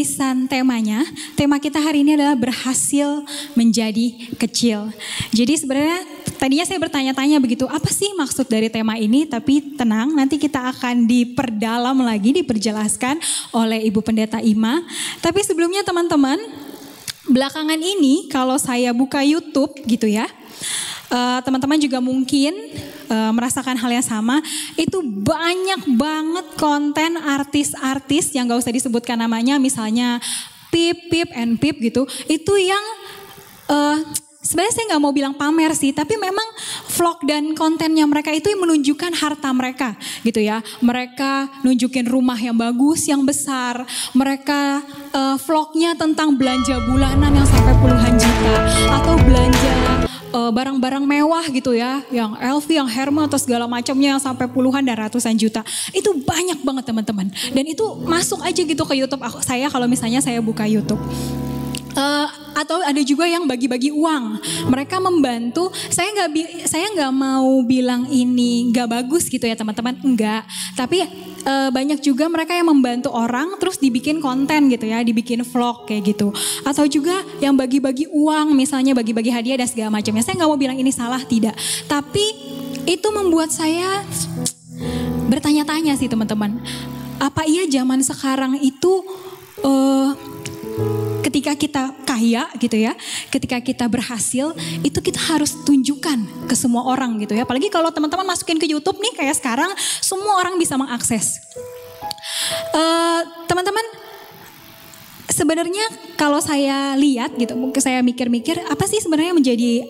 tulisan temanya. Tema kita hari ini adalah berhasil menjadi kecil. Jadi sebenarnya tadinya saya bertanya-tanya begitu, apa sih maksud dari tema ini? Tapi tenang, nanti kita akan diperdalam lagi, diperjelaskan oleh Ibu Pendeta Ima. Tapi sebelumnya teman-teman, belakangan ini kalau saya buka YouTube gitu ya, teman-teman juga mungkin merasakan hal yang sama. Itu banyak banget konten artis-artis yang gak usah disebutkan namanya, misalnya Pip and Pip gitu. Itu yang sebenarnya saya gak mau bilang pamer sih, tapi memang vlog dan kontennya mereka itu yang menunjukkan harta mereka gitu ya. Mereka nunjukin rumah yang bagus, yang besar. Mereka vlognya tentang belanja bulanan yang sampai puluhan juta. Atau belanja barang-barang mewah gitu ya, yang LV, yang Hermes atau segala macamnya yang sampai puluhan dan ratusan juta. Itu banyak banget teman-teman. Dan itu masuk aja gitu ke YouTube saya kalau misalnya saya buka YouTube. Atau ada juga yang bagi-bagi uang. Mereka membantu. Saya nggak mau bilang ini nggak bagus gitu ya teman-teman. Enggak. Tapi banyak juga mereka yang membantu orang terus dibikin konten gitu ya, dibikin vlog kayak gitu. Atau juga yang bagi-bagi uang, misalnya bagi-bagi hadiah dan segala macamnya. Saya nggak mau bilang ini salah, tidak. Tapi itu membuat saya bertanya-tanya sih teman-teman. Apa iya zaman sekarang itu ketika kita kaya gitu ya, ketika kita berhasil, itu kita harus tunjukkan ke semua orang gitu ya. Apalagi kalau teman-teman masukin ke YouTube nih kayak sekarang, semua orang bisa mengakses. Teman-teman, sebenarnya kalau saya lihat gitu, mungkin saya mikir-mikir, apa sih sebenarnya menjadi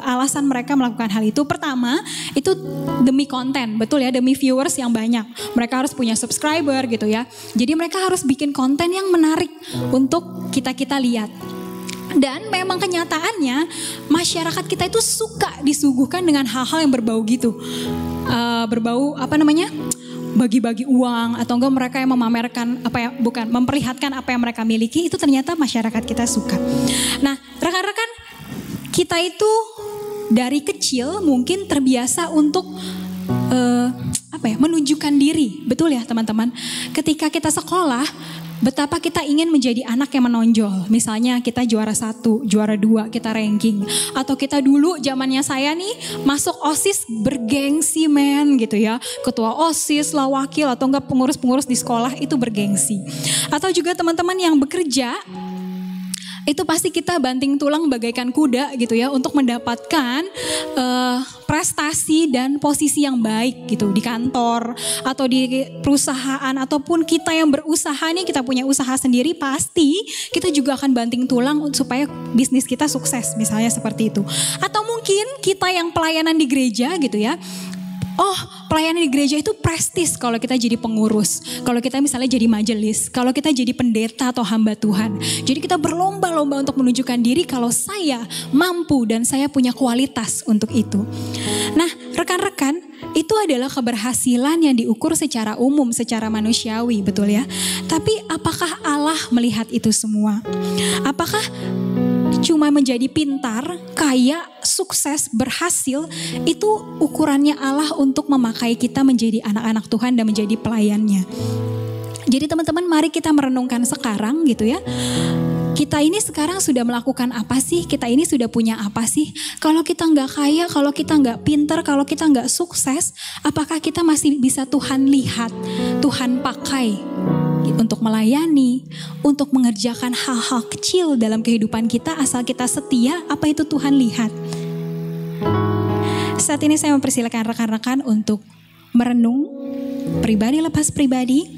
alasan mereka melakukan hal itu? Pertama, itu demi konten, betul ya, demi viewers yang banyak. Mereka harus punya subscriber gitu ya. Jadi mereka harus bikin konten yang menarik untuk kita lihat. Dan memang kenyataannya masyarakat kita itu suka disuguhkan dengan hal-hal yang berbau gitu. Berbau bagi-bagi uang atau enggak mereka yang memamerkan memperlihatkan apa yang mereka miliki, itu ternyata masyarakat kita suka. Nah, rekan-rekan, kita itu dari kecil mungkin terbiasa untuk menunjukkan diri, betul ya teman-teman. Ketika kita sekolah, betapa kita ingin menjadi anak yang menonjol. Misalnya kita juara 1, juara 2, kita ranking. Atau kita dulu zamannya saya nih masuk OSIS bergengsi gitu ya. Ketua OSIS lah, wakil atau enggak pengurus-pengurus di sekolah itu bergengsi. Atau juga teman-teman yang bekerja, itu pasti kita banting tulang bagaikan kuda gitu ya untuk mendapatkan prestasi dan posisi yang baik gitu di kantor atau di perusahaan, ataupun kita yang berusaha nih, kita punya usaha sendiri, pasti kita juga akan banting tulang supaya bisnis kita sukses, misalnya seperti itu. Atau mungkin kita yang pelayanan di gereja gitu ya. Oh, pelayanan di gereja itu prestis kalau kita jadi pengurus, kalau kita misalnya jadi majelis, kalau kita jadi pendeta atau hamba Tuhan. Jadi kita berlomba-lomba untuk menunjukkan diri kalau saya mampu dan saya punya kualitas untuk itu. Nah, rekan-rekan, itu adalah keberhasilan yang diukur secara umum, secara manusiawi, betul ya? Tapi apakah Allah melihat itu semua? Apakah cuma menjadi pintar, kaya, sukses, berhasil, itu ukurannya Allah untuk memakai kita menjadi anak-anak Tuhan dan menjadi pelayannya? Jadi teman-teman, mari kita merenungkan sekarang gitu ya. Kita ini sekarang sudah melakukan apa sih? Kita ini sudah punya apa sih? Kalau kita nggak kaya, kalau kita nggak pintar, kalau kita nggak sukses, apakah kita masih bisa Tuhan lihat, Tuhan pakai untuk melayani, untuk mengerjakan hal-hal kecil dalam kehidupan kita, asal kita setia? Apa itu Tuhan lihat? Saat ini saya mempersilakan rekan-rekan untuk merenung pribadi lepas pribadi.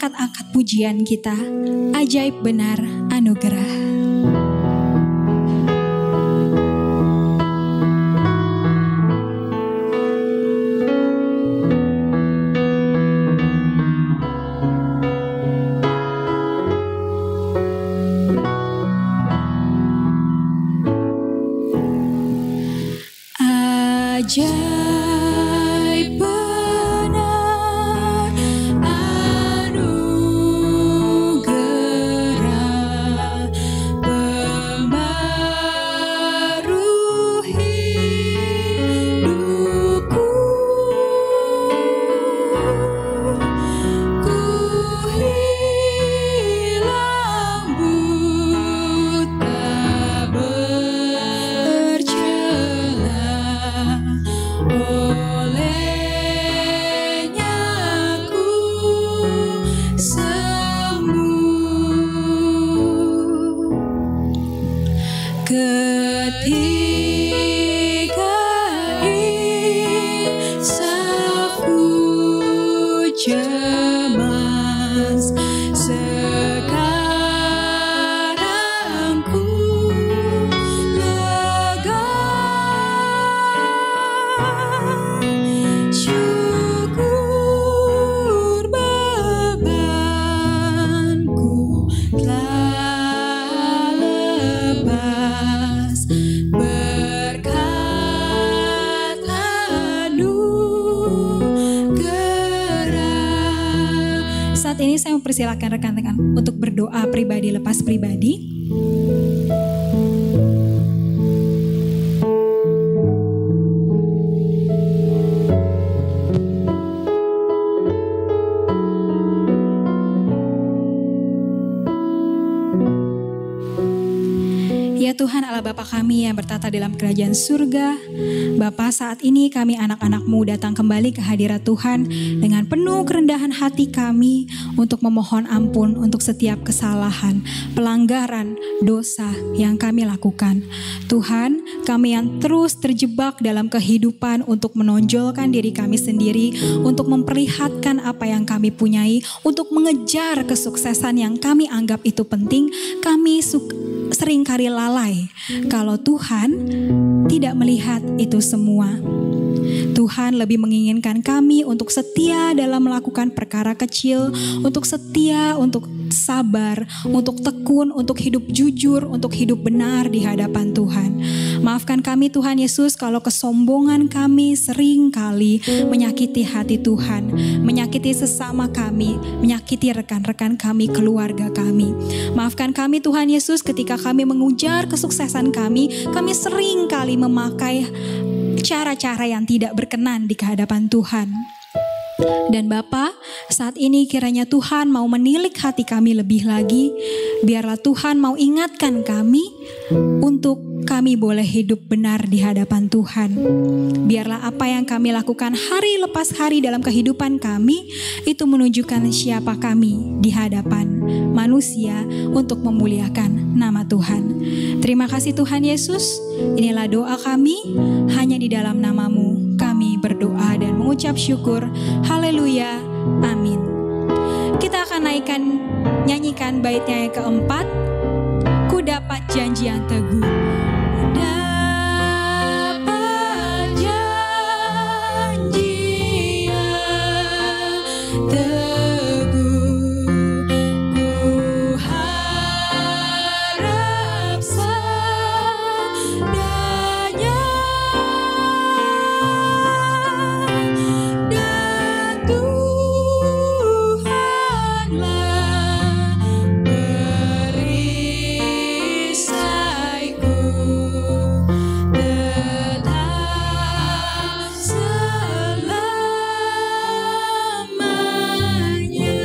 Angkat pujian kita, ajaib benar anugerah. ajaib benar, anugerah pembaru hidupku. Ku hilang buta bercela, olehnya ku sembuh. Ketika insafku cemas, sekarang ku lega. Syukur bebanku telah lepas, berkat anugerah. Saat ini saya mempersilakan rekan-rekan untuk berdoa pribadi lepas pribadi. Ya Tuhan Allah Bapa kami yang bertata dalam kerajaan surga, Bapa, saat ini kami anak-anak-Mu datang kembali ke hadirat Tuhan dengan penuh kerendahan hati kami untuk memohon ampun untuk setiap kesalahan, pelanggaran, dosa yang kami lakukan. Tuhan, kami yang terus terjebak dalam kehidupan untuk menonjolkan diri kami sendiri, untuk memperlihatkan apa yang kami punyai, untuk mengejar kesuksesan yang kami anggap itu penting, kami seringkali lalai kalau Tuhan tidak melihat itu semua. Tuhan lebih menginginkan kami untuk setia dalam melakukan perkara kecil, untuk setia, untuk sabar, untuk tekun, untuk hidup jujur, untuk hidup benar di hadapan Tuhan. Maafkan kami Tuhan Yesus kalau kesombongan kami seringkali menyakiti hati Tuhan, menyakiti sesama kami, menyakiti rekan-rekan kami, keluarga kami. Maafkan kami Tuhan Yesus ketika kami mengujar kesuksesan kami seringkali memakai cara-cara yang tidak berkenan di hadapan Tuhan. Dan Bapa, saat ini kiranya Tuhan mau menilik hati kami lebih lagi. Biarlah Tuhan mau ingatkan kami untuk kami boleh hidup benar di hadapan Tuhan. Biarlah apa yang kami lakukan hari lepas hari dalam kehidupan kami itu menunjukkan siapa kami di hadapan manusia untuk memuliakan nama Tuhan. Terima kasih Tuhan Yesus. Inilah doa kami, hanya di dalam nama-Mu kami berdoa dan mengucap syukur. Haleluya, amin. Kita akan nyanyikan baitnya yang keempat. Ku dapat janji yang teguh. Dapat janji yang teguh. Ku harap sadanya. Dan Tuhanlah perisaiku tetap selamanya.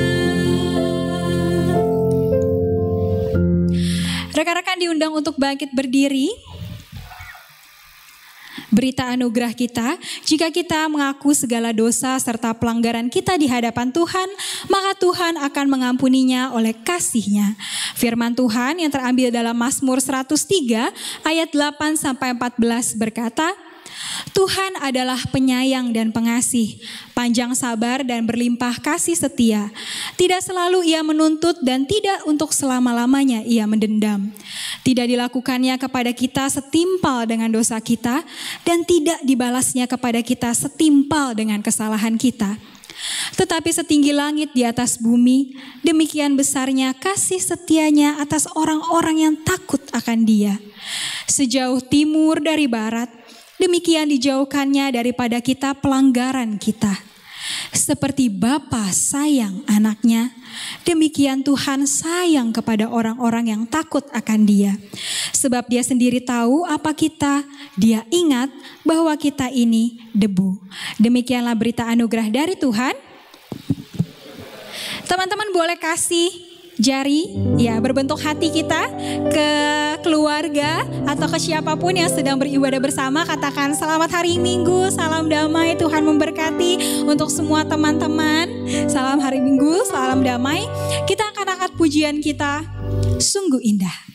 Rekan-rekan diundang untuk bangkit berdiri. Berita anugerah kita, jika kita mengaku segala dosa serta pelanggaran kita di hadapan Tuhan, maka Tuhan akan mengampuninya oleh kasih-Nya. Firman Tuhan yang terambil dalam Mazmur 103 ayat 8-14 berkata, Tuhan adalah penyayang dan pengasih, panjang sabar dan berlimpah kasih setia. Tidak selalu Ia menuntut dan tidak untuk selama-lamanya Ia mendendam. Tidak dilakukannya kepada kita setimpal dengan dosa kita dan tidak dibalasnya kepada kita setimpal dengan kesalahan kita. Tetapi setinggi langit di atas bumi, demikian besarnya kasih setianya atas orang-orang yang takut akan Dia. Sejauh timur dari barat, Demikian dijauhkannya daripada kita pelanggaran kita. Seperti Bapa sayang anaknya, demikian Tuhan sayang kepada orang-orang yang takut akan Dia. Sebab Dia sendiri tahu apa kita, Dia ingat bahwa kita ini debu. Demikianlah berita anugerah dari Tuhan. Teman-teman boleh kasih jari ya berbentuk hati kita ke keluarga atau ke siapapun yang sedang beribadah bersama. Katakan selamat hari Minggu, salam damai, Tuhan memberkati untuk semua teman-teman. Salam hari Minggu, salam damai. Kita akan angkat pujian kita, sungguh indah.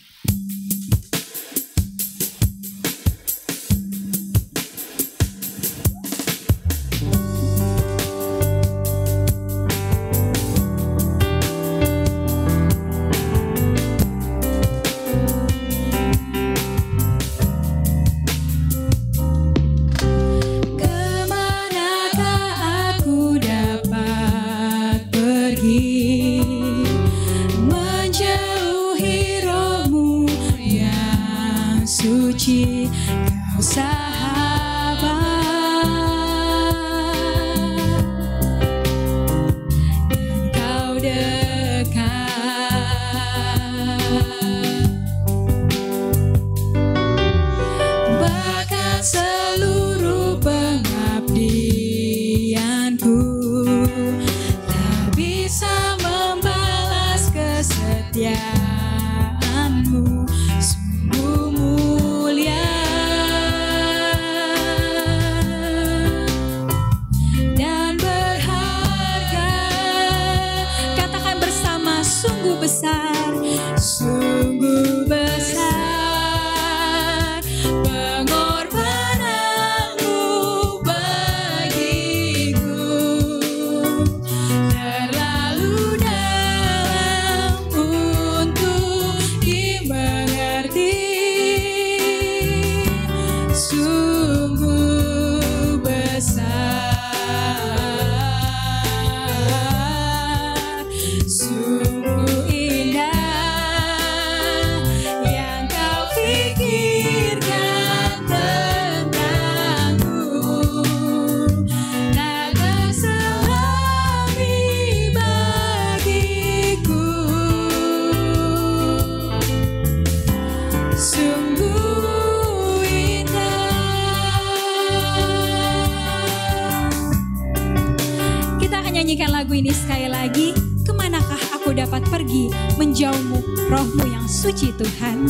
Roh-Mu yang suci Tuhan.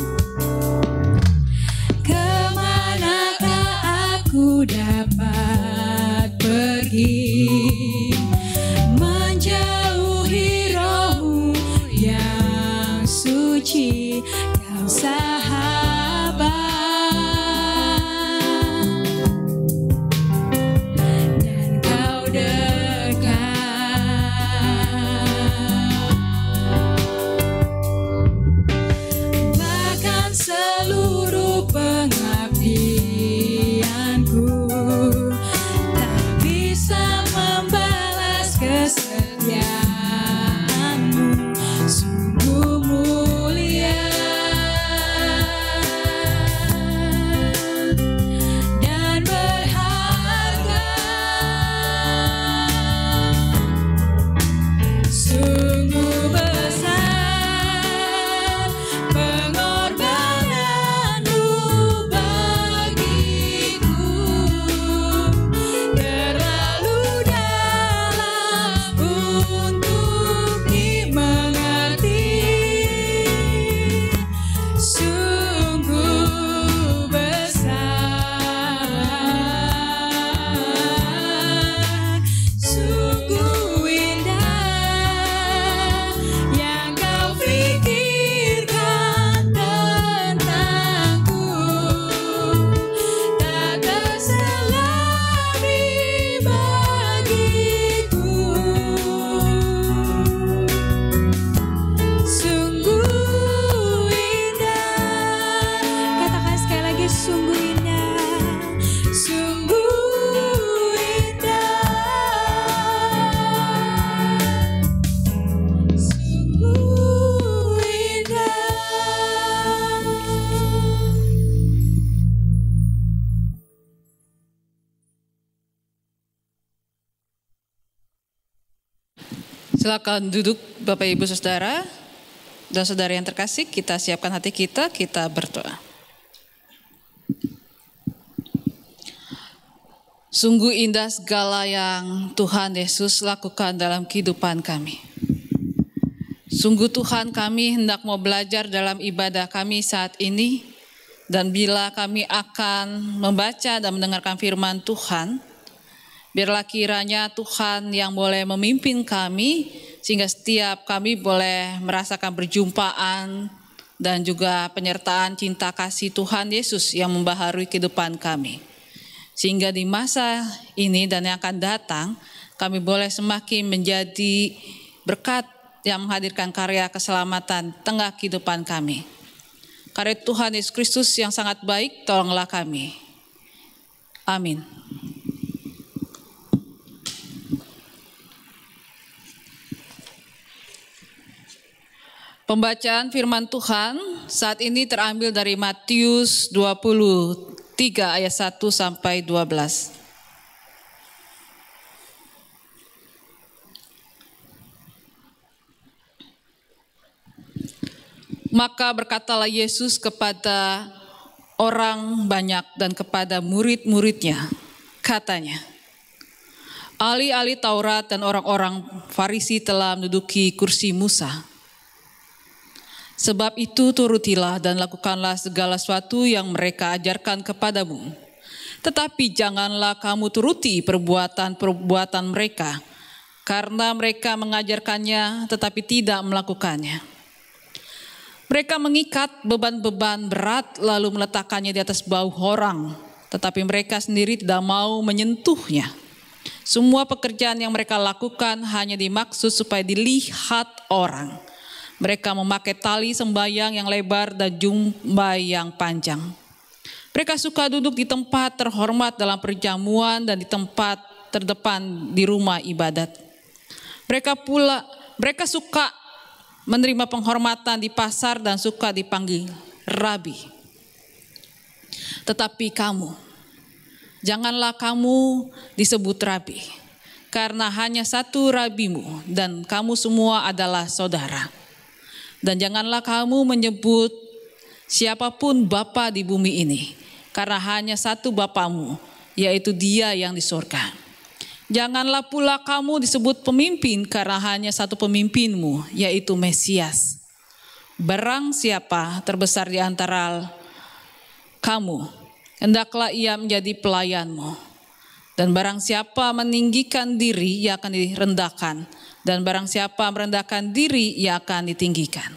Kemanakah aku dapat pergi, menjauhi Roh-Mu yang suci, Kau sahabat, dan Kau dekat. Seluruh pengabdianku tak bisa membalas kesetiaan-Mu, sungguh mulia. Silakan duduk Bapak Ibu Saudara dan saudara yang terkasih, kita siapkan hati kita berdoa. Sungguh indah segala yang Tuhan Yesus lakukan dalam kehidupan kami. Sungguh Tuhan, kami hendak mau belajar dalam ibadah kami saat ini, dan bila kami akan membaca dan mendengarkan firman Tuhan, biarlah kiranya Tuhan yang boleh memimpin kami, sehingga setiap kami boleh merasakan perjumpaan dan juga penyertaan cinta kasih Tuhan Yesus yang membaharui kehidupan kami. Sehingga di masa ini dan yang akan datang, kami boleh semakin menjadi berkat yang menghadirkan karya keselamatan tengah kehidupan kami. Karya Tuhan Yesus Kristus yang sangat baik, tolonglah kami. Amin. Pembacaan firman Tuhan saat ini terambil dari Matius 23 ayat 1 sampai 12. Maka berkatalah Yesus kepada orang banyak dan kepada murid-muridnya, katanya, ahli-ahli Taurat dan orang-orang Farisi telah menduduki kursi Musa. Sebab itu turutilah dan lakukanlah segala sesuatu yang mereka ajarkan kepadamu. Tetapi janganlah kamu turuti perbuatan-perbuatan mereka, karena mereka mengajarkannya tetapi tidak melakukannya. Mereka mengikat beban-beban berat lalu meletakkannya di atas bahu orang, tetapi mereka sendiri tidak mau menyentuhnya. Semua pekerjaan yang mereka lakukan hanya dimaksud supaya dilihat orang. Mereka memakai tali sembahyang yang lebar dan jubah yang panjang. Mereka suka duduk di tempat terhormat dalam perjamuan dan di tempat terdepan di rumah ibadat. Mereka suka menerima penghormatan di pasar dan suka dipanggil rabi. Tetapi kamu, janganlah kamu disebut rabi, karena hanya satu rabimu dan kamu semua adalah saudara. Dan janganlah kamu menyebut siapapun bapa di bumi ini, karena hanya satu bapamu, yaitu Dia yang di surga. Janganlah pula kamu disebut pemimpin, karena hanya satu pemimpinmu, yaitu Mesias. Barang siapa terbesar di antara kamu, hendaklah ia menjadi pelayanmu. Dan barang siapa meninggikan diri, ia akan direndahkan. Dan barang siapa merendahkan diri, ia akan ditinggikan.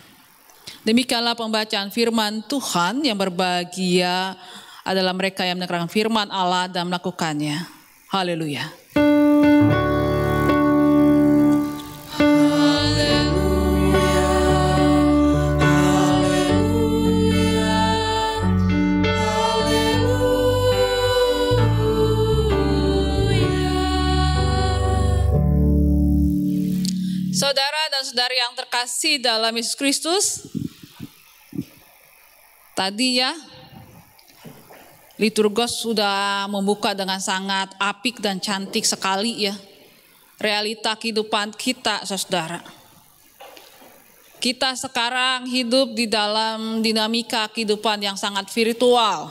Demikianlah pembacaan firman Tuhan. Yang berbahagia adalah mereka yang mendengarkan firman Allah dan melakukannya. Haleluya. Saudara dan saudari yang terkasih dalam Yesus Kristus, tadi ya liturgos sudah membuka dengan sangat apik dan cantik sekali ya realita kehidupan kita, saudara. Kita sekarang hidup di dalam dinamika kehidupan yang sangat virtual.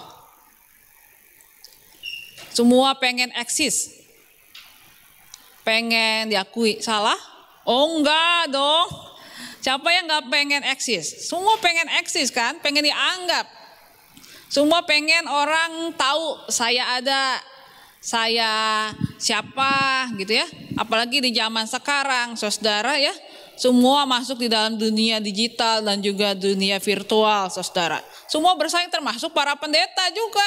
Semua pengen eksis, pengen diakui. Salah? Oh enggak dong. Siapa yang gak pengen eksis? Semua pengen eksis kan, pengen dianggap. Semua pengen orang tahu saya ada, saya siapa gitu ya. Apalagi di zaman sekarang, saudara ya. Semua masuk di dalam dunia digital dan juga dunia virtual, saudara. Semua bersaing, termasuk para pendeta juga.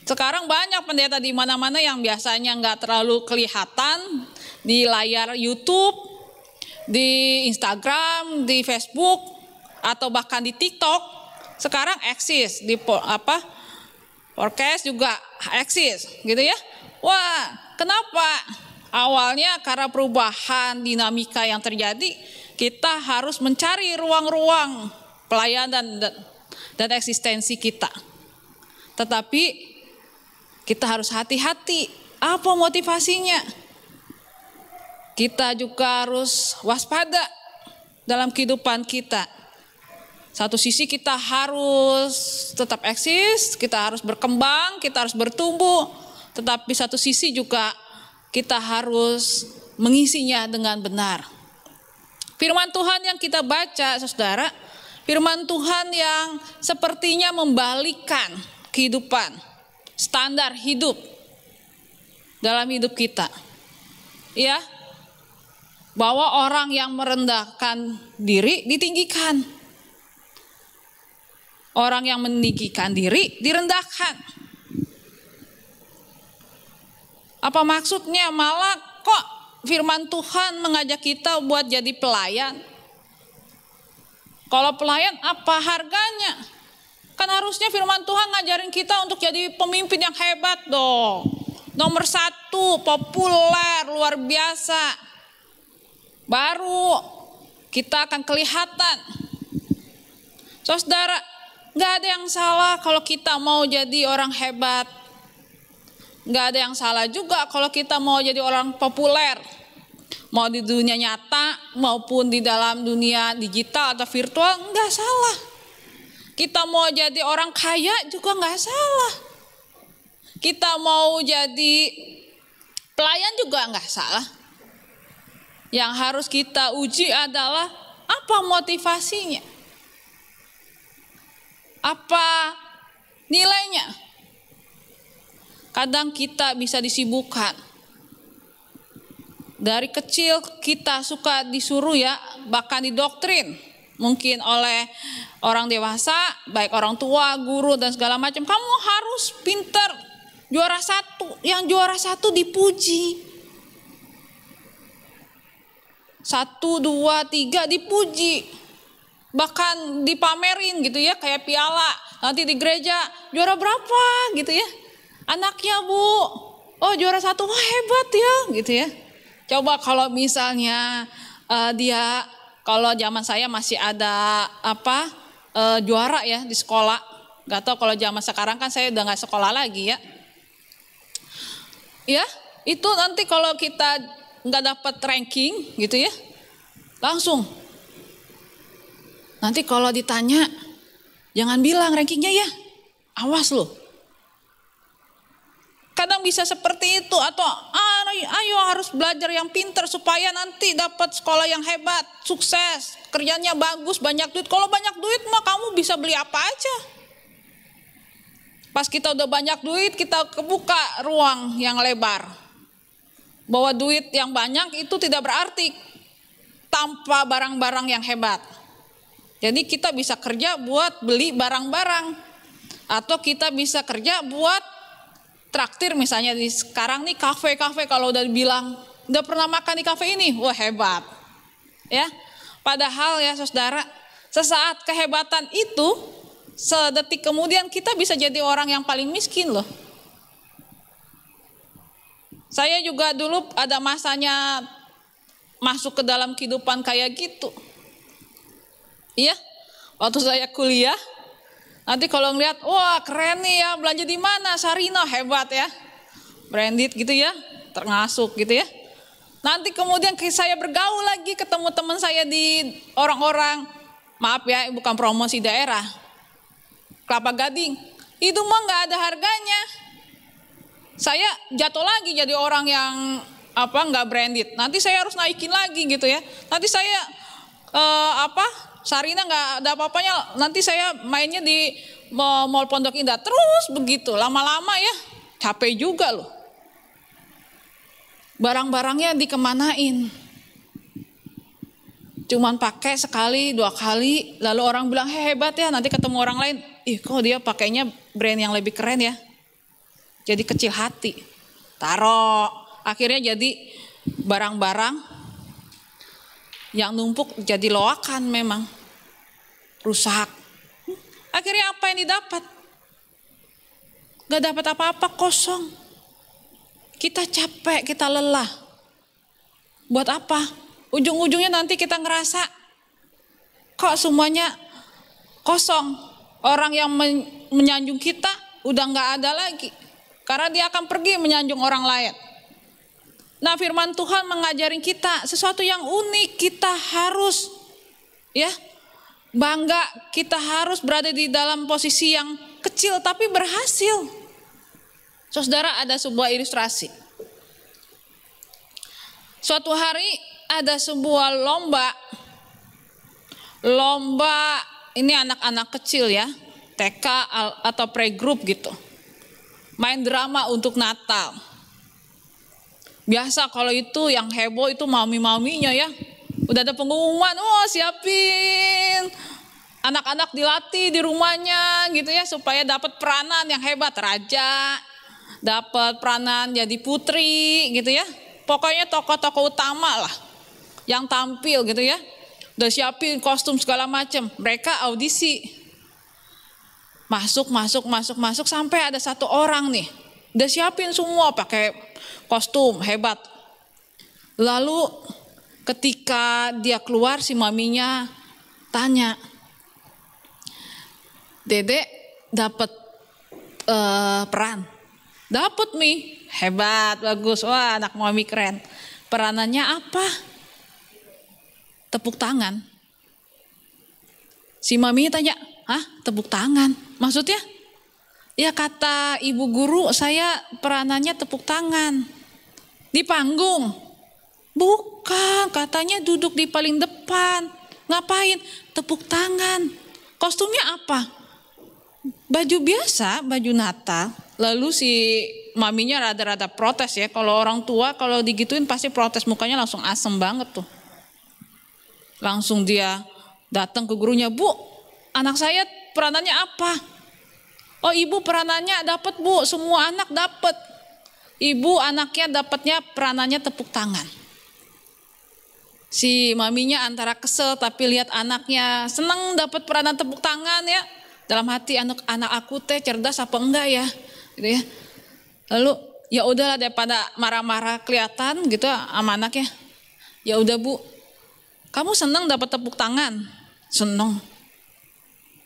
Sekarang banyak pendeta di mana-mana yang biasanya nggak terlalu kelihatan di layar YouTube, di Instagram, di Facebook, atau bahkan di TikTok. Sekarang eksis di podcast juga eksis, gitu ya. Wah, kenapa? Awalnya karena perubahan dinamika yang terjadi, kita harus mencari ruang-ruang pelayanan dan eksistensi kita. Tetapi kita harus hati-hati. Apa motivasinya? kita juga harus waspada dalam kehidupan kita. Satu sisi kita harus tetap eksis, kita harus berkembang, kita harus bertumbuh. Tetapi satu sisi juga kita harus mengisinya dengan benar. Firman Tuhan yang kita baca, saudara, firman Tuhan yang sepertinya membalikkan kehidupan, standar hidup dalam hidup kita. Ya, bahwa orang yang merendahkan diri ditinggikan. Orang yang meninggikan diri direndahkan. Apa maksudnya? Malah kok firman Tuhan mengajak kita buat jadi pelayan? Kalau pelayan apa harganya? Kan harusnya firman Tuhan ngajarin kita untuk jadi pemimpin yang hebat dong. Nomor 1, populer, luar biasa. Baru kita akan kelihatan. Saudara, gak ada yang salah kalau kita mau jadi orang hebat. Gak ada yang salah juga kalau kita mau jadi orang populer. Mau di dunia nyata maupun di dalam dunia digital atau virtual, gak salah. Kita mau jadi orang kaya juga gak salah. Kita mau jadi pelayan juga gak salah. Yang harus kita uji adalah apa motivasinya, apa nilainya. Kadang kita bisa disibukkan. Dari kecil kita suka disuruh ya, bahkan didoktrin. Mungkin oleh orang dewasa, baik orang tua, guru dan segala macam. Kamu harus pintar, juara 1. Yang juara 1 dipuji. 1, 2, 3 dipuji. Bahkan dipamerin gitu ya, kayak piala. Nanti di gereja juara berapa gitu ya. Anaknya Bu, oh juara 1, wah hebat ya gitu ya. Coba kalau misalnya dia, kalau zaman saya masih ada juara ya di sekolah. Gak tahu kalau zaman sekarang kan saya udah gak sekolah lagi ya. Ya, itu nanti kalau kita gak dapat ranking gitu ya, langsung. Nanti kalau ditanya, jangan bilang rankingnya ya, awas loh. Kadang bisa seperti itu, atau ayo harus belajar yang pintar supaya nanti dapat sekolah yang hebat, sukses, kerjanya bagus, banyak duit. Kalau banyak duit mah kamu bisa beli apa aja. Pas kita udah banyak duit, kita kebuka ruang yang lebar. Bahwa duit yang banyak itu tidak berarti tanpa barang-barang yang hebat. Jadi kita bisa kerja buat beli barang-barang. Atau kita bisa kerja buat traktir, misalnya di sekarang nih kafe-kafe, kalau udah dibilang udah pernah makan di kafe ini, wah hebat. Ya. Padahal ya saudara, sesaat kehebatan itu, sedetik kemudian kita bisa jadi orang yang paling miskin loh. Saya juga dulu ada masanya masuk ke dalam kehidupan kayak gitu. Iya, waktu saya kuliah, nanti kalau ngeliat, wah keren nih ya, belanja di mana? Sarina, hebat ya, branded gitu ya, termasuk gitu ya. Nanti kemudian saya bergaul lagi, ketemu teman saya di orang-orang, maaf ya, bukan promosi daerah, Kelapa Gading, itu mah nggak ada harganya. Saya jatuh lagi jadi orang yang nggak branded. Nanti saya harus naikin lagi gitu ya. Nanti saya Sarina nggak ada apa-apanya. Nanti saya mainnya di Mall Pondok Indah terus begitu. Lama-lama ya capek juga loh. Barang-barangnya dikemanain. Cuman pakai sekali, 2 kali, lalu orang bilang hebat ya. Nanti ketemu orang lain, ih kok dia pakainya brand yang lebih keren ya. Jadi kecil hati, taruh, akhirnya jadi barang-barang yang numpuk jadi loakan memang, rusak. Akhirnya apa yang didapat? Gak dapat apa-apa, kosong. Kita capek, kita lelah. Buat apa? Ujung-ujungnya nanti kita ngerasa, kok semuanya kosong. Orang yang menyanjung kita udah gak ada lagi. Karena dia akan pergi menyanjung orang lain. Nah, firman Tuhan mengajarin kita sesuatu yang unik. Kita harus bangga, kita harus berada di dalam posisi yang kecil tapi berhasil. Saudara, ada sebuah ilustrasi. Suatu hari ada sebuah lomba ini anak-anak kecil ya, TK atau playgroup gitu. Main drama untuk Natal. Biasa kalau itu yang heboh itu mami-maminya ya. Udah ada pengumuman, siapin. Anak-anak dilatih di rumahnya gitu ya supaya dapat peranan yang hebat, raja, dapat peranan jadi putri gitu ya. Pokoknya tokoh-tokoh utama lah yang tampil gitu ya. Udah siapin kostum segala macam. Mereka audisi. Masuk sampai ada satu orang nih. Udah siapin semua pakai kostum hebat. Lalu ketika dia keluar si maminya tanya, "Dedek dapat peran?" "Dapat Mi." "Hebat, bagus. Wah, anak mami keren. Peranannya apa?" "Tepuk tangan." Si maminya tanya, "Hah, tepuk tangan? Maksudnya?" "Ya kata ibu guru saya peranannya tepuk tangan. Di panggung." "Bukan, katanya duduk di paling depan." "Ngapain?" "Tepuk tangan." "Kostumnya apa?" "Baju biasa, baju Natal." Lalu si maminya rada-rada protes ya. Kalau orang tua kalau digituin pasti protes, mukanya langsung asem banget tuh. Langsung dia datang ke gurunya, "Bu, anak saya peranannya apa?" "Oh, ibu peranannya dapat Bu, semua anak dapat." Ibu anaknya dapatnya peranannya tepuk tangan. Si maminya antara kesel tapi lihat anaknya senang dapat peranan tepuk tangan ya. Dalam hati, anak aku teh cerdas apa enggak ya? Gitu ya. Lalu ya udahlah daripada marah-marah kelihatan gitu sama anaknya. "Ya udah Bu, kamu senang dapat tepuk tangan?" "Senang."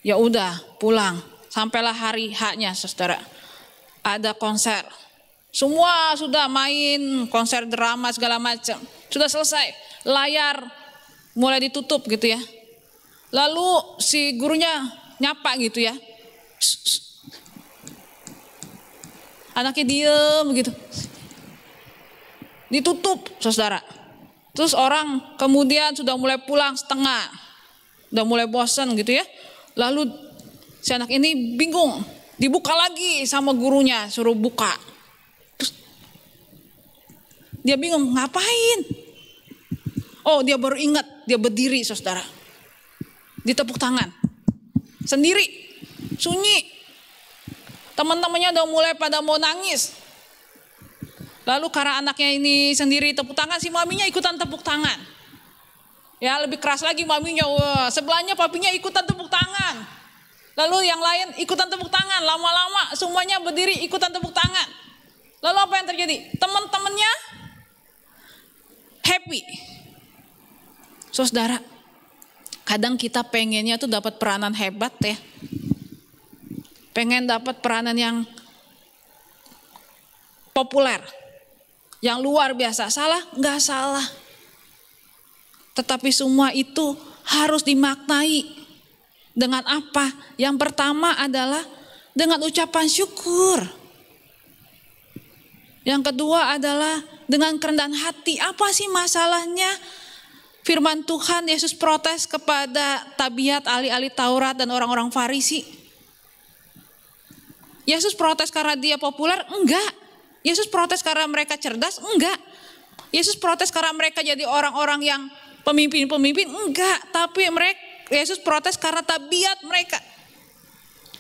Ya udah pulang. Sampailah hari H-nya saudara. Ada konser. Semua sudah main konser drama segala macam. Sudah selesai. Layar mulai ditutup gitu ya. Lalu si gurunya nyapa gitu ya. Anaknya diem gitu. Ditutup saudara. Terus orang kemudian sudah mulai pulang setengah. Udah mulai bosan gitu ya. Lalu si anak ini bingung. Dibuka lagi sama gurunya, suruh buka. Terus dia bingung ngapain. Oh, dia baru ingat, dia berdiri saudara. Ditepuk tangan. Sendiri, sunyi. Teman-temannya udah mulai pada mau nangis. Lalu karena anaknya ini sendiri tepuk tangan, si maminya ikutan tepuk tangan. Ya lebih keras lagi maminya, wah, sebelahnya papinya ikutan tepuk tangan. Lalu yang lain ikutan tepuk tangan, lama-lama semuanya berdiri ikutan tepuk tangan. Lalu apa yang terjadi? Teman-temannya happy. Saudara, kadang kita pengennya tuh dapat peranan hebat ya. Pengen dapat peranan yang populer, yang luar biasa. Salah? Enggak salah. Tetapi semua itu harus dimaknai dengan apa? Yang pertama adalah dengan ucapan syukur. Yang kedua adalah dengan kerendahan hati. Apa sih masalahnya? Firman Tuhan, Yesus protes kepada tabiat ahli-ahli Taurat dan orang-orang Farisi. Yesus protes karena dia populer? Enggak. Yesus protes karena mereka cerdas? Enggak. Yesus protes karena mereka jadi orang-orang yang pemimpin-pemimpin? Enggak. Tapi Yesus protes karena tabiat mereka.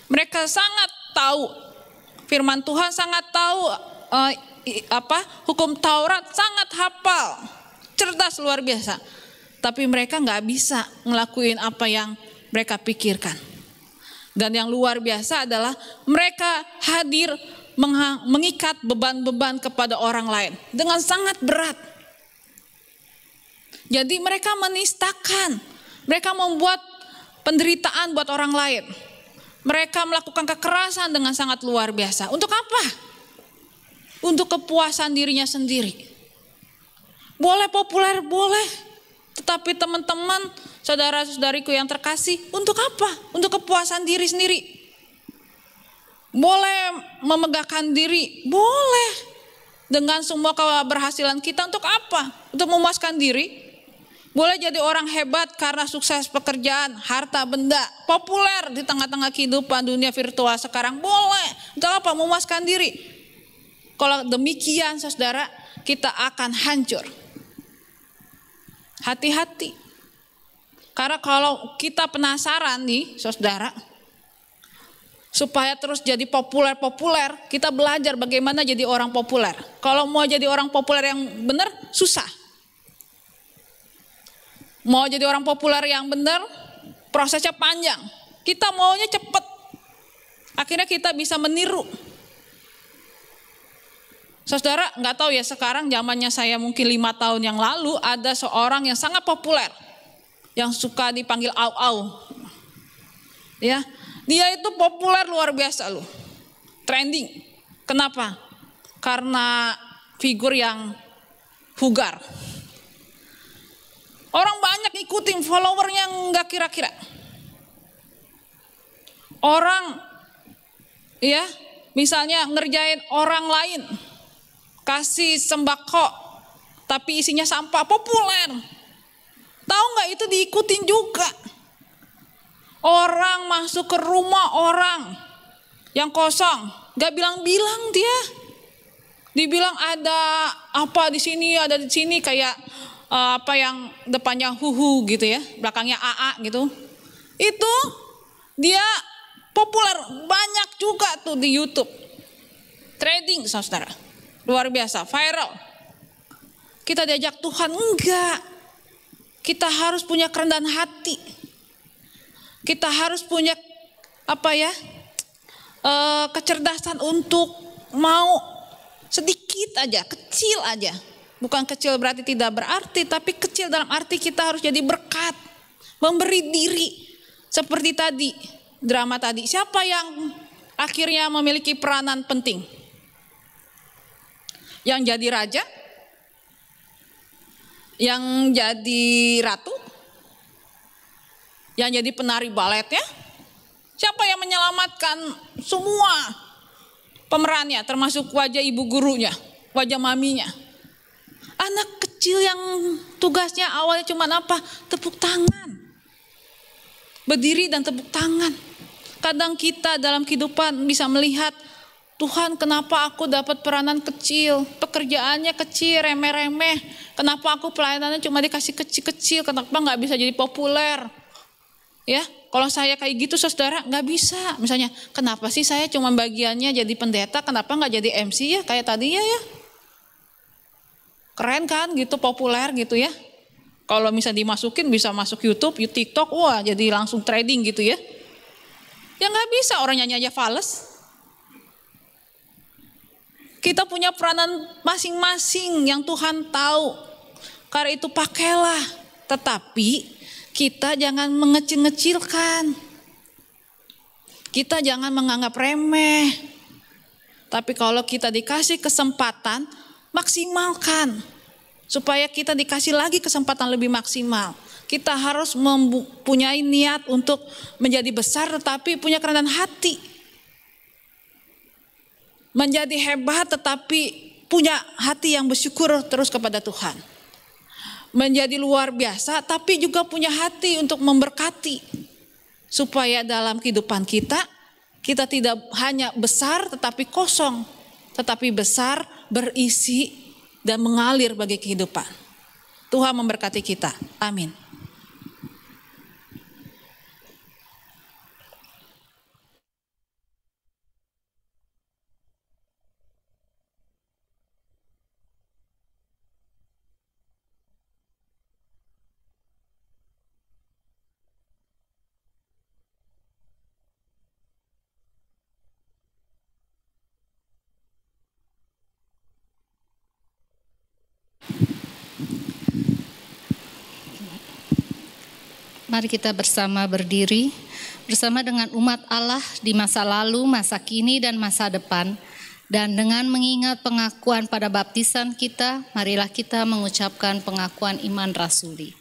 Mereka sangat tahu firman Tuhan, sangat tahu hukum Taurat, sangat hafal, cerdas luar biasa. Tapi mereka nggak bisa ngelakuin apa yang mereka pikirkan. Dan yang luar biasa adalah mereka hadir mengikat beban-beban kepada orang lain dengan sangat berat. Jadi mereka menistakan, mereka membuat penderitaan buat orang lain. Mereka melakukan kekerasan dengan sangat luar biasa. Untuk apa? Untuk kepuasan dirinya sendiri. Boleh populer, boleh. Tetapi teman-teman, saudara-saudariku yang terkasih, untuk apa? Untuk kepuasan diri sendiri. Boleh memegahkan diri, boleh. Dengan semua keberhasilan kita untuk apa? Untuk memuaskan diri. Boleh jadi orang hebat karena sukses pekerjaan, harta benda, populer di tengah-tengah kehidupan dunia virtual sekarang. Boleh. Untuk apa? Memuaskan diri. Kalau demikian saudara, kita akan hancur. Hati-hati. Karena kalau kita penasaran nih saudara, supaya terus jadi populer, kita belajar bagaimana jadi orang populer. Kalau mau jadi orang populer yang benar, susah. Mau jadi orang populer yang benar, prosesnya panjang. Kita maunya cepat. Akhirnya kita bisa meniru. Saudara, nggak tahu ya, sekarang zamannya saya mungkin 5 tahun yang lalu, ada seorang yang sangat populer, yang suka dipanggil au-au. Ya, dia itu populer luar biasa loh. Trending. Kenapa? Karena figur yang vulgar. Orang banyak ikutin, followernya nggak kira-kira. Orang ya misalnya ngerjain orang lain, kasih sembako tapi isinya sampah, populer. Tahu nggak itu diikutin juga. Orang masuk ke rumah orang yang kosong, nggak bilang-bilang dia. Dibilang ada apa di sini, ada di sini, kayak apa yang depannya huhu gitu ya, belakangnya AA gitu. Itu dia populer, banyak juga tuh di YouTube. Trading saudara, luar biasa, viral. Kita diajak Tuhan, enggak. Kita harus punya kerendahan hati. Kita harus punya kecerdasan untuk mau sedikit aja, kecil aja. Bukan kecil berarti tidak berarti, tapi kecil dalam arti kita harus jadi berkat, memberi diri. Seperti tadi, drama tadi, siapa yang akhirnya memiliki peranan penting? Yang jadi raja? Yang jadi ratu? Yang jadi penari baletnya? Siapa yang menyelamatkan semua pemerannya, termasuk wajah ibu gurunya, wajah maminya? Anak kecil yang tugasnya awalnya cuma apa? Tepuk tangan. Berdiri dan tepuk tangan. Kadang kita dalam kehidupan bisa melihat, Tuhan kenapa aku dapat peranan kecil, pekerjaannya kecil, remeh-remeh. Kenapa aku pelayanannya cuma dikasih kecil-kecil, kenapa nggak bisa jadi populer? Ya, kalau saya kayak gitu saudara nggak bisa. Misalnya, kenapa sih saya cuma bagiannya jadi pendeta, kenapa nggak jadi MC ya kayak tadi ya? Keren kan gitu, populer gitu ya. Kalau misalnya dimasukin bisa masuk YouTube, TikTok, wah jadi langsung trading gitu ya. Ya nggak bisa, orang nyanyi aja fales. Kita punya peranan masing-masing yang Tuhan tahu. Karena itu pakailah, tetapi kita jangan mengecil-ngecilkan. Kita jangan menganggap remeh. Tapi kalau kita dikasih kesempatan, maksimalkan. Supaya kita dikasih lagi kesempatan lebih maksimal. Kita harus mempunyai niat untuk menjadi besar, tetapi punya kerendahan hati. Menjadi hebat tetapi punya hati yang bersyukur terus kepada Tuhan. Menjadi luar biasa tapi juga punya hati untuk memberkati. Supaya dalam kehidupan kita tidak hanya besar tetapi kosong. Tetapi besar, berisi, dan mengalir bagi kehidupan. Tuhan memberkati kita. Amin. Mari kita bersama berdiri, bersama dengan umat Allah di masa lalu, masa kini, dan masa depan. Dan dengan mengingat pengakuan pada baptisan kita, marilah kita mengucapkan pengakuan iman rasuli.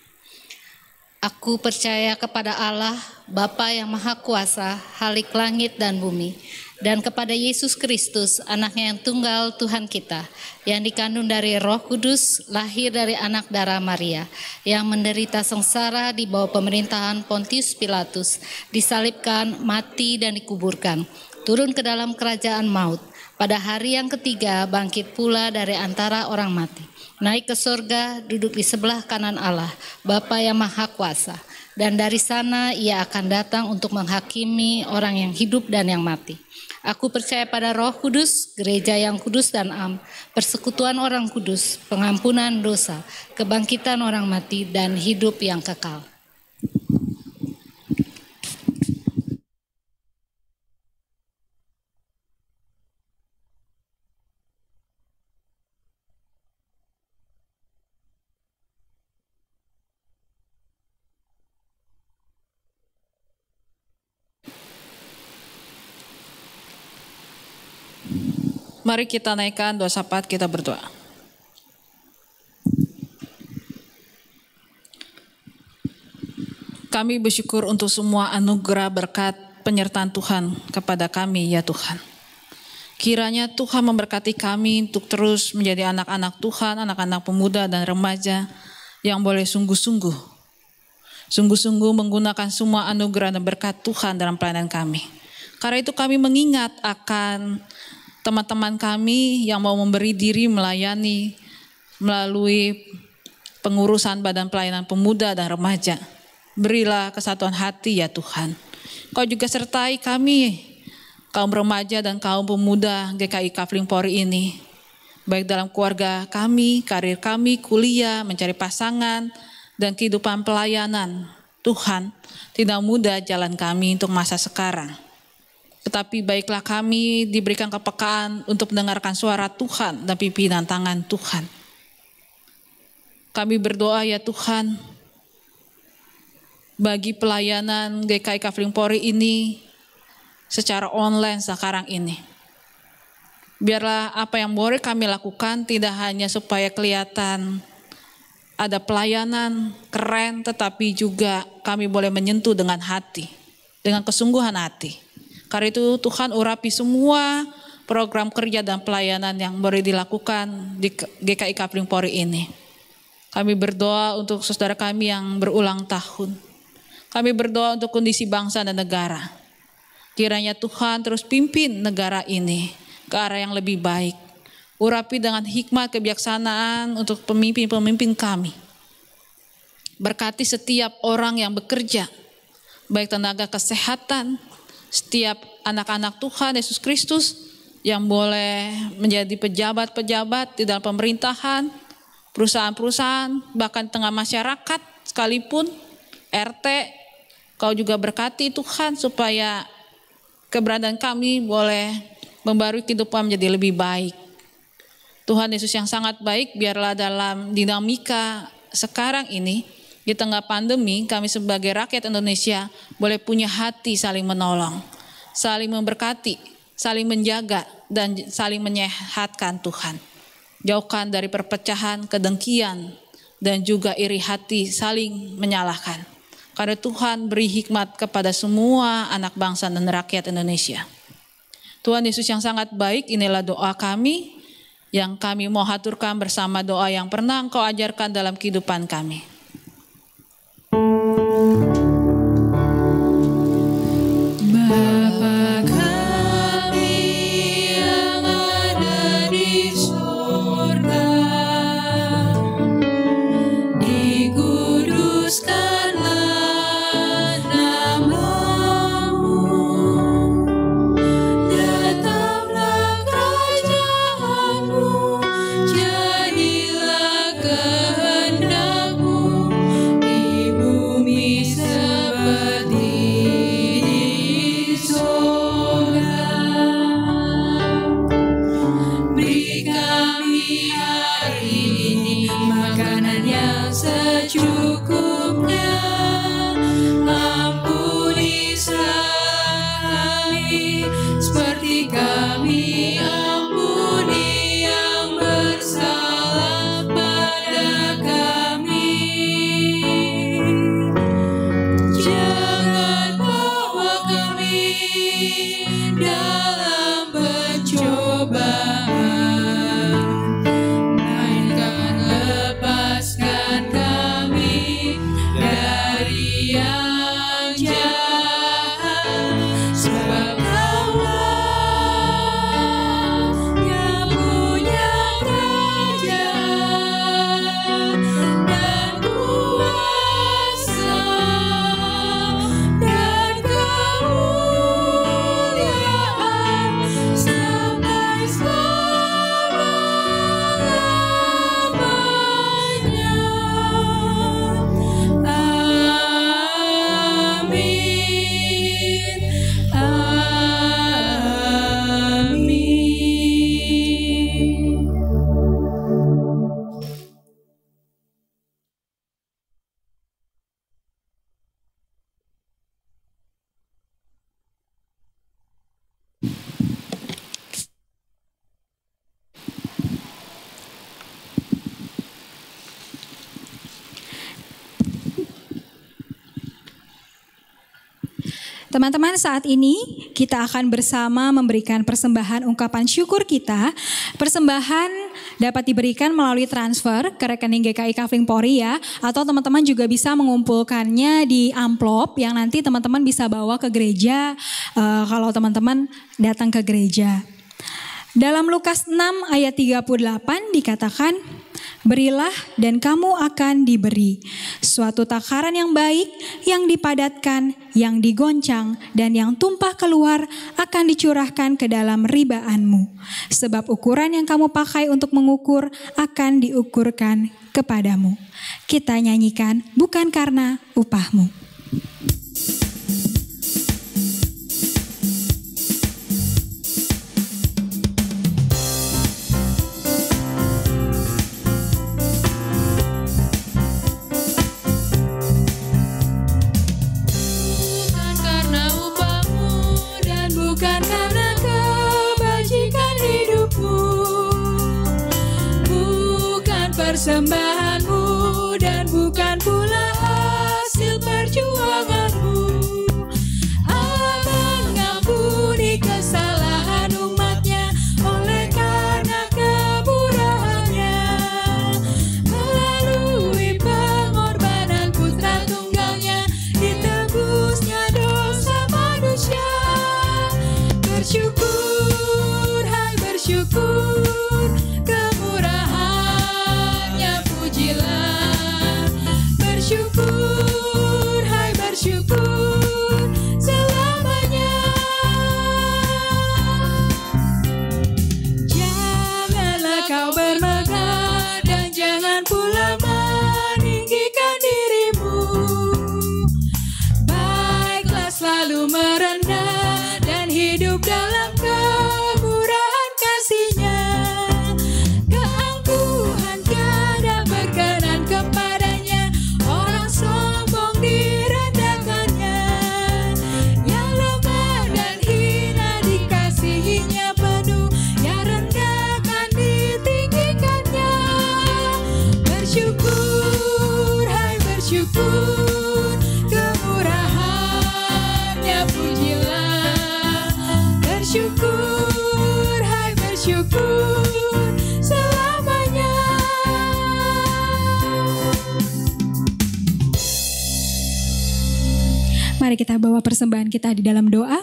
Aku percaya kepada Allah, Bapa yang Maha Kuasa, Khalik langit dan bumi, dan kepada Yesus Kristus, Anaknya yang tunggal Tuhan kita, yang dikandung dari Roh Kudus, lahir dari anak darah Maria, yang menderita sengsara di bawah pemerintahan Pontius Pilatus, disalibkan, mati dan dikuburkan, turun ke dalam kerajaan maut. Pada hari yang ketiga bangkit pula dari antara orang mati, naik ke surga, duduk di sebelah kanan Allah, Bapa yang Maha Kuasa. Dan dari sana ia akan datang untuk menghakimi orang yang hidup dan yang mati. Aku percaya pada Roh Kudus, gereja yang kudus dan am, persekutuan orang kudus, pengampunan dosa, kebangkitan orang mati, dan hidup yang kekal. Mari kita naikkan doa syafaat, kita berdoa. Kami bersyukur untuk semua anugerah berkat penyertaan Tuhan kepada kami ya Tuhan. Kiranya Tuhan memberkati kami untuk terus menjadi anak-anak Tuhan, anak-anak pemuda dan remaja yang boleh sungguh-sungguh menggunakan semua anugerah dan berkat Tuhan dalam pelayanan kami. Karena itu kami mengingat akan teman-teman kami yang mau memberi diri melayani melalui pengurusan Badan Pelayanan Pemuda dan Remaja. Berilah kesatuan hati ya Tuhan. Kau juga sertai kami, kaum remaja dan kaum pemuda GKI Kafling Polri ini. Baik dalam keluarga kami, karir kami, kuliah, mencari pasangan, dan kehidupan pelayanan. Tuhan, tidak mudah jalan kami untuk masa sekarang. Tetapi baiklah kami diberikan kepekaan untuk mendengarkan suara Tuhan dan pimpinan tangan Tuhan. Kami berdoa ya Tuhan, bagi pelayanan GKI Kafling Polri ini secara online sekarang ini. Biarlah apa yang boleh kami lakukan tidak hanya supaya kelihatan ada pelayanan keren, tetapi juga kami boleh menyentuh dengan hati, dengan kesungguhan hati. Karena itu Tuhan urapi semua program kerja dan pelayanan yang boleh dilakukan di GKI Kafling Polri ini. Kami berdoa untuk saudara kami yang berulang tahun. Kami berdoa untuk kondisi bangsa dan negara. Kiranya Tuhan terus pimpin negara ini ke arah yang lebih baik. Urapi dengan hikmat kebijaksanaan untuk pemimpin-pemimpin kami. Berkati setiap orang yang bekerja, baik tenaga kesehatan, setiap anak-anak Tuhan Yesus Kristus yang boleh menjadi pejabat-pejabat di dalam pemerintahan, perusahaan-perusahaan, bahkan tengah masyarakat sekalipun, RT, kau juga berkati Tuhan supaya keberadaan kami boleh membarui kehidupan menjadi lebih baik. Tuhan Yesus yang sangat baik, biarlah dalam dinamika sekarang ini, di tengah pandemi, kami sebagai rakyat Indonesia boleh punya hati saling menolong, saling memberkati, saling menjaga, dan saling menyehatkan Tuhan. Jauhkan dari perpecahan, kedengkian, dan juga iri hati saling menyalahkan. Karena Tuhan beri hikmat kepada semua anak bangsa dan rakyat Indonesia. Tuhan Yesus yang sangat baik, inilah doa kami yang kami mau haturkan bersama doa yang pernah Engkau ajarkan dalam kehidupan kami. Bapa kami yang ada di surga, dikuduskanlah nama-Mu, datanglah kerajaan-Mu, jadilah kehendak-Mu Teman-teman, saat ini kita akan bersama memberikan persembahan ungkapan syukur kita. Persembahan dapat diberikan melalui transfer ke rekening GKI Kafling Polri ya, atau teman-teman juga bisa mengumpulkannya di amplop yang nanti teman-teman bisa bawa ke gereja kalau teman-teman datang ke gereja. Dalam Lukas 6 ayat 38 dikatakan, berilah dan kamu akan diberi. Suatu takaran yang baik, yang dipadatkan, yang digoncang, dan yang tumpah keluar akan dicurahkan ke dalam ribaanmu. Sebab ukuran yang kamu pakai untuk mengukur akan diukurkan kepadamu. Kita nyanyikan bukan karena upahmu. Persembahanmu dan bukan pula hasil perjuanganmu. Allah mengampuni kesalahan umatnya oleh karena kemurahannya. Melalui pengorbanan putra tunggalnya ditebusnya dosa manusia. Bersyukur, hai bersyukur. Bersyukur, hai bersyukur selamanya. Janganlah kau bermegah dan jangan pula meninggikan dirimu. Baiklah selalu merendah dan hidup dalam kemurahan kasih-Nya. Keangkuhan tiada berkenan kepadanya. Sombong direndahkannya, yang lemah dan hina dikasihinya penuh, yang rendah akan ditinggikannya. Bersyukur, hai bersyukur, kemurahannya pujilah. Bersyukur, hai bersyukur selamanya. Mari kita bawa persembahan kita di dalam doa.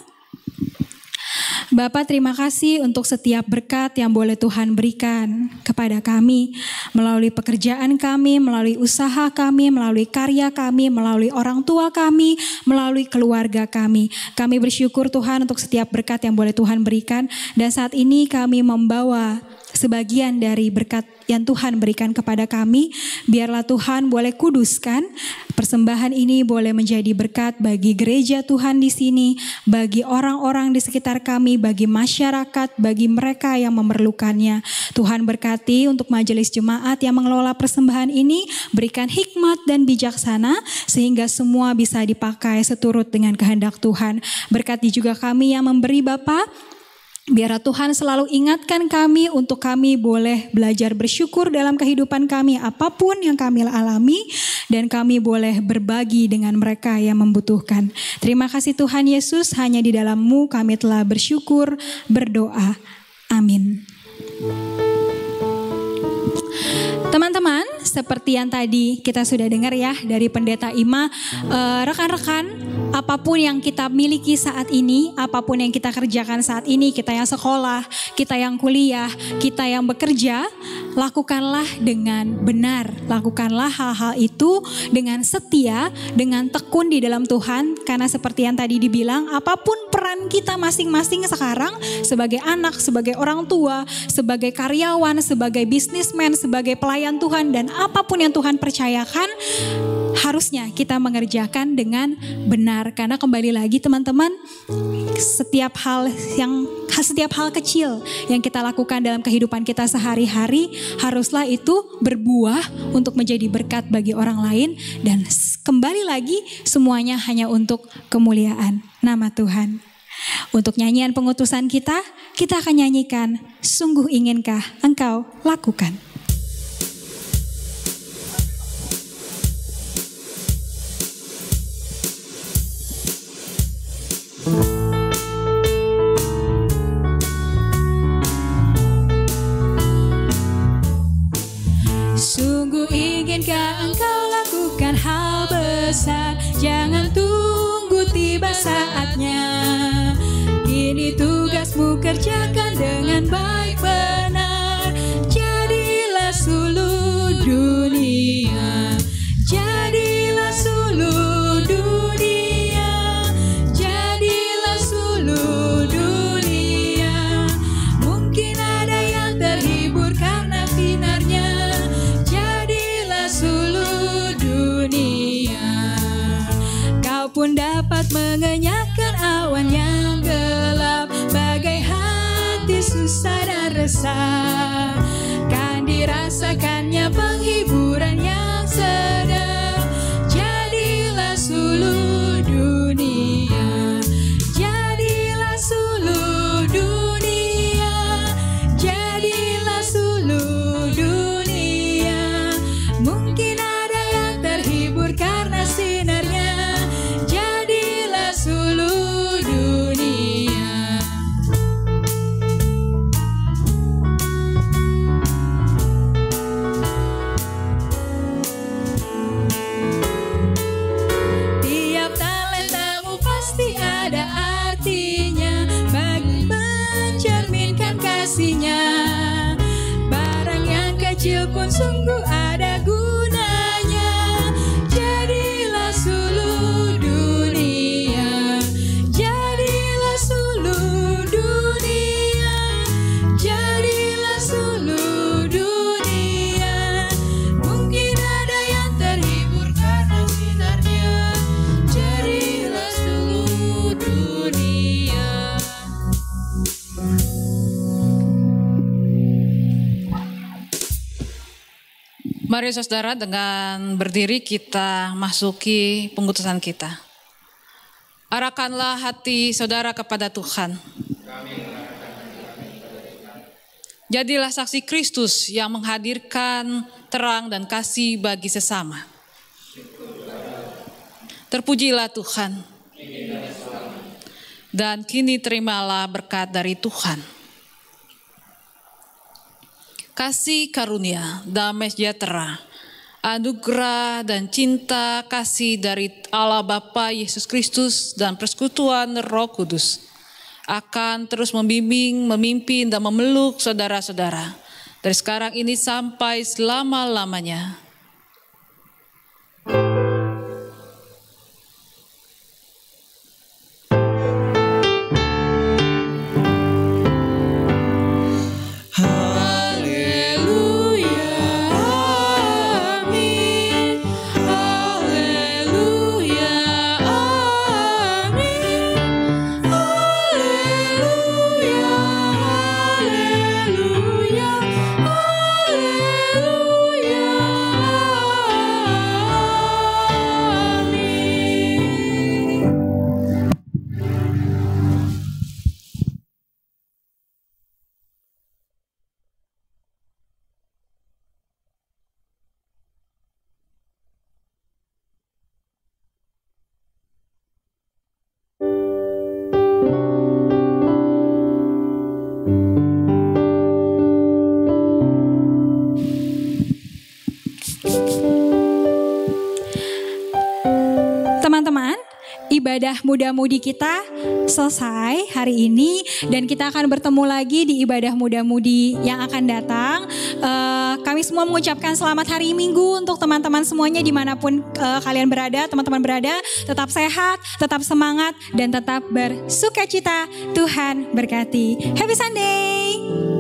Bapa, terima kasih untuk setiap berkat yang boleh Tuhan berikan kepada kami melalui pekerjaan kami, melalui usaha kami, melalui karya kami, melalui orang tua kami, melalui keluarga kami. Kami bersyukur Tuhan untuk setiap berkat yang boleh Tuhan berikan, dan saat ini kami membawa sebagian dari berkat yang Tuhan berikan kepada kami. Biarlah Tuhan boleh kuduskan persembahan ini, boleh menjadi berkat bagi gereja Tuhan di sini, bagi orang-orang di sekitar kami, bagi masyarakat, bagi mereka yang memerlukannya. Tuhan berkati untuk majelis jemaat yang mengelola persembahan ini, berikan hikmat dan bijaksana sehingga semua bisa dipakai seturut dengan kehendak Tuhan. Berkati juga kami yang memberi Bapa. Biarlah Tuhan selalu ingatkan kami untuk kami boleh belajar bersyukur dalam kehidupan kami apapun yang kami alami, dan kami boleh berbagi dengan mereka yang membutuhkan. Terima kasih Tuhan Yesus, hanya di dalam-Mu kami telah bersyukur, berdoa. Amin. Teman-teman, seperti yang tadi kita sudah dengar ya dari Pendeta Ima, rekan-rekan, apapun yang kita miliki saat ini, apapun yang kita kerjakan saat ini, kita yang sekolah, kita yang kuliah, kita yang bekerja, lakukanlah dengan benar. Lakukanlah hal-hal itu dengan setia, dengan tekun di dalam Tuhan, karena seperti yang tadi dibilang, apapun peran kita masing-masing sekarang, sebagai anak, sebagai orang tua, sebagai karyawan, sebagai bisnismen, sebagai pelayan Tuhan, dan apapun yang Tuhan percayakan, harusnya kita mengerjakan dengan benar. Karena kembali lagi teman-teman, setiap hal kecil yang kita lakukan dalam kehidupan kita sehari-hari, haruslah itu berbuah untuk menjadi berkat bagi orang lain, dan kembali lagi semuanya hanya untuk kemuliaan nama Tuhan. Untuk nyanyian pengutusan kita akan nyanyikan Sungguh Inginkah Engkau Lakukan. besar, jangan tunggu tiba saatnya. Kini tugasmu kerjakan dengan baik benar. Jadilah suluh dunia, jadilah suluh dunia, jadilah suluh dunia. Mungkin ada yang terhibur karena sinarnya. Jadilah suluh dunia. Kau pun dapat mengenyahkan awan yang gelap, bagai hati susah dan resah. Kan dirasakannya penghiburan yang sedap. Jadilah suluh dunia, jadilah suluh dunia, jadilah suluh dunia. Mungkin ada yang terhibur karena sinarnya. Jadilah suluh dunia. Tiap talentamu pasti ada artinya, bagi mencerminkan kasihnya. Barang yang kecil pun sungguh ada gunanya. Jadilah suluh dunia, jadilah suluh dunia, jadilah suluh dunia. Mungkin ada yang terhibur karena sinarnya. Jadilah suluh dunia. Mari saudara, dengan berdiri kita masuki pengutusan kita. Arahkanlah hati saudara kepada Tuhan. Jadilah saksi Kristus yang menghadirkan terang dan kasih bagi sesama. Terpujilah Tuhan. Dan kini terimalah berkat dari Tuhan. Kasih karunia, damai sejahtera, anugerah dan cinta kasih dari Allah Bapa Yesus Kristus dan persekutuan Roh Kudus akan terus membimbing, memimpin dan memeluk saudara-saudara dari sekarang ini sampai selama-lamanya. Teman-teman, ibadah muda-mudi kita selesai hari ini dan kita akan bertemu lagi di ibadah muda-mudi yang akan datang. Kami semua mengucapkan selamat hari Minggu untuk teman-teman semuanya dimanapun kalian berada, teman-teman berada. Tetap sehat, tetap semangat, dan tetap bersukacita. Tuhan berkati. Happy Sunday!